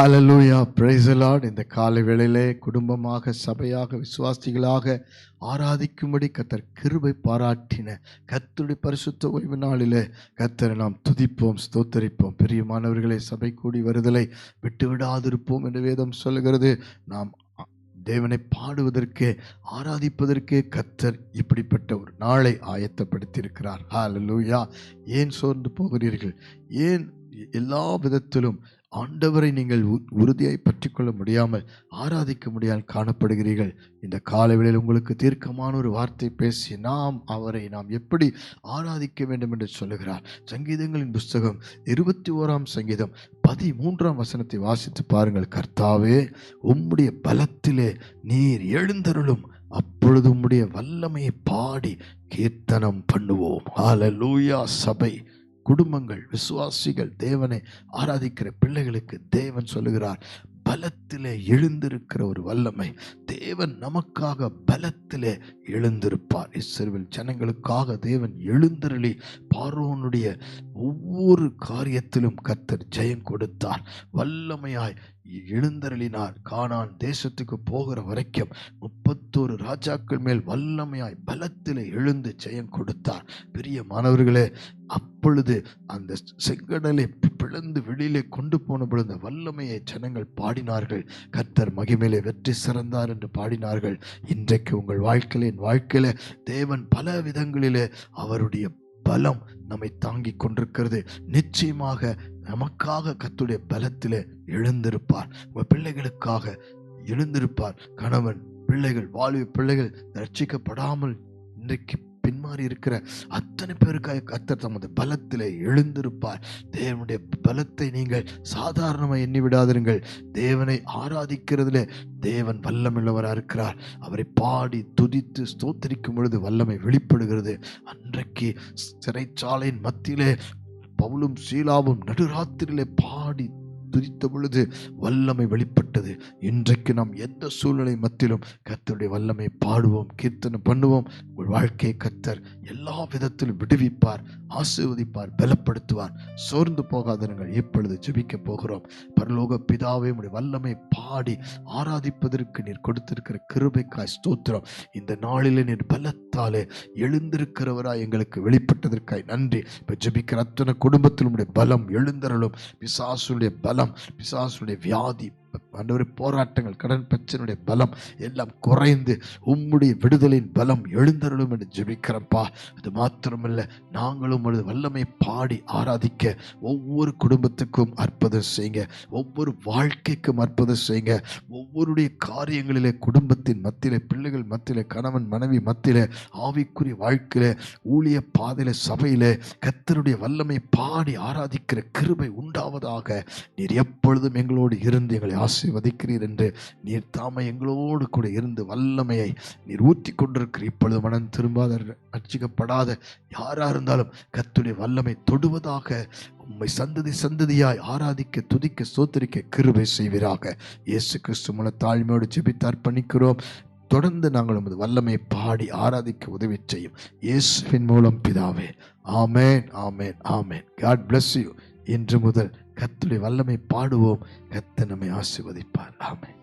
Hallelujah, praise the Lord. இந்த காலை வேளையிலே குடும்பமாக, சபையாக, விசுவாசிகளாக ஆராதிக்கும்படி கர்த்தர் கிருபை பாராட்டின கர்த்தருடைய பரிசுத்த ஓய்வு நாளிலே கர்த்தரை நாம் துதிப்போம், ஸ்தோத்தரிப்போம். பிரியமானவர்களே, சபை கூடி வருதலை விட்டுவிடாதிருப்போம் என்று வேதம் சொல்கிறது. நாம் தேவனை பாடுவதற்கே, ஆராதிப்பதற்கே கர்த்தர் இப்படிப்பட்ட ஒரு நாளை ஆயத்தப்படுத்தியிருக்கிறார். ஹல்லேலூயா. ஏன் சோர்ந்து போகிறீர்கள்? ஏன் எல்லா விதத்திலும் ஆண்டவரை நீங்கள் உறுதியாய் பற்றி கொள்ள முடியாமல், ஆராதிக்க முடியாமல் காணப்படுகிறீர்கள்? இந்த காலவேளையில் உங்களுக்கு தீர்க்கமான ஒரு வார்த்தை பேசி நாம் எப்படி ஆராதிக்க வேண்டும் என்று சொல்லுகிறார். சங்கீதங்களின் புஸ்தகம் 21ஆம் சங்கீதம் 13ஆம் வசனத்தை வாசித்து பாருங்கள். கர்த்தாவே, உம்முடைய பலத்திலே நீர் எழுந்தருளும், அப்பொழுது உம்முடைய வல்லமையை பாடி கீர்த்தனம் பண்ணுவோம். ஹல்லேலூயா. சபை, குடும்பங்கள், விசுவாசிகள், தேவனை ஆராதிக்கிற பிள்ளைகளுக்கு தேவன் சொல்லுகிறார், பலத்திலே எழுந்திருக்கிற ஒரு வல்லமை. தேவன் நமக்காக பலத்திலே எழுந்திருப்பார். இஸ்ரவேல் ஜனங்களுக்காக தேவன் எழுந்தருளி பார்வோனுடைய ஒவ்வொரு காரியத்திலும் கர்த்தர் ஜெயம் கொடுத்தார். வல்லமையாய் எழுந்தருளினார். கானான் தேசத்துக்கு போகிற வரைக்கும் 31 ராஜாக்கள் மேல் வல்லமையாய் பலத்திலே எழுந்து ஜெயம் கொடுத்தார். பெரிய மாணவர்களே, அப்பொழுது அந்த செங்கடலை பிளந்து வெளியிலே கொண்டு போன பொழுது வல்லமையை ஜனங்கள் பாடினார்கள். கர்த்தர் மகிமையிலே வெற்றி சிறந்தார் என்று பாடினார்கள். இன்றைக்கு உங்கள் வாழ்க்கையில, என் வாழ்க்கையில தேவன் பல விதங்களிலே அவருடைய பலம் நம்மை தாங்கிக் கொண்டிருக்கிறது. நிச்சயமாக நமக்காக கர்த்தருடைய பலத்திலே எழுந்திருப்பார். உங்கள் பிள்ளைகளுக்காக எழுந்திருப்பார். கணவன், பிள்ளைகள், வாலிப பிள்ளைகள் ரட்சிக்கப்படாமல் இன்றைக்கு பின்மாறி இருக்கிற அத்தனை பேருக்காக கர்த்தர் தமது பலத்திலே எழுந்திருப்பார். தேவனுடைய பலத்தை நீங்கள் சாதாரணமாக எண்ணி விடாதிருங்கள். தேவனை ஆராதிக்கிறதுல தேவன் வல்லமுள்ளவராக இருக்கிறார். அவரை பாடி துதித்து ஸ்தோத்திரிக்கும் பொழுது வல்லமை வெளிப்படுகிறது. அன்றைக்கு சிறைச்சாலையின் மத்தியிலே பவுலும் சீலாவும் நடுராத்திரியிலே பாடி துதித்த பொழுது வல்லமை வெளிப்பட்டது. இன்றைக்கு நாம் எந்த சூழ்நிலை மத்தியிலும் கர்த்தருடைய வல்லமை பாடுவோம், கீர்த்தனம் பண்ணுவோம். உங்கள் வாழ்க்கையை கர்த்தர் எல்லா விதத்திலும் விடுவிப்பார், ஆசீர்வதிப்பார், பலப்படுத்துவார். சோர்ந்து போகாதீர்கள். இப்பொழுது ஜெபிக்க போகிறோம். பரலோக பிதாவே, உம்முடைய வல்லமை பாடி ஆராதிப்பதற்கு நீர் கொடுத்திருக்கிற கிருபைக்காய் ஸ்தோத்திரம். இந்த நாளிலே நீர் பலத்தாலே எழுந்திருக்கிறவராய் எங்களுக்கு வெளிப்பட்டதற்காய் நன்றி. இப்ப ஜெபிக்கிற அத்தனை குடும்பத்தில் உம்முடைய பலம் எழுந்தருளும். பிசாசுடைய பலம், பிசாசுடைய வியாதி, போராட்டங்கள், கடன் பிரச்சனையுடைய பலம் எல்லாம் குறைந்து உம்முடைய விடுதலின் பலம் எழுந்தருளும் என்று ஜெபிக்கிறப்பா. அது மாத்திரமல்ல, நாங்களும் ஒரு வல்லமை பாடி ஆராதிக்க ஒவ்வொரு குடும்பத்துக்கும் அற்புதம் செய்யுங்க, ஒவ்வொரு வாழ்க்கைக்கும் அற்புதம் செய்யுங்க. ஒவ்வொருடைய காரியங்களிலே, குடும்பத்தின் மத்தியிலே, பிள்ளைகள் மத்தியிலே, கணவன் மனைவி மத்தியிலே, ஆவிக்குரிய வாழ்க்கையிலே, ஊழிய பாதையிலே, சபையிலே கர்த்தருடைய வல்லமை பாடி ஆராதிக்கிற கிருபை உண்டாவதாக. நீர் எப்பொழுதும் எங்களோடு இருந்து எங்களை ஆசீர்வதிக்கிறீர் என்று நீர் தாமே எங்களோடு கூட இருந்து வல்லமையை நீர் ஊற்றி கொண்டிருக்கிறீர். இப்பொழுது மனம் திரும்பாத, ரட்சிக்கப்படாத யாரா இருந்தாலும் கர்த்தருடைய வல்லமை தொடுவதாக. உம்மை சந்ததி சந்ததியாய் ஆராதிக்க, துதிக்க, ஸ்தோத்திரிக்க கிருபை செய்வீராக. இயேசு கிறிஸ்து மூலம் தாழ்மையோடு ஜெபித்து அர்ப்பணிக்கிறோம். தொடர்ந்து நாங்கள் உமது வல்லமை பாடி ஆராதிக்க உதவி செய்யும் இயேசுவின் மூலம் பிதாவே. ஆமென், ஆமென், ஆமென். God bless you. இன்று முதல் கர்த்தருடைய வல்லமை பாடுவோம். கர்த்தர் நம்மை ஆசீர்வதிப்பார். ஆமென்.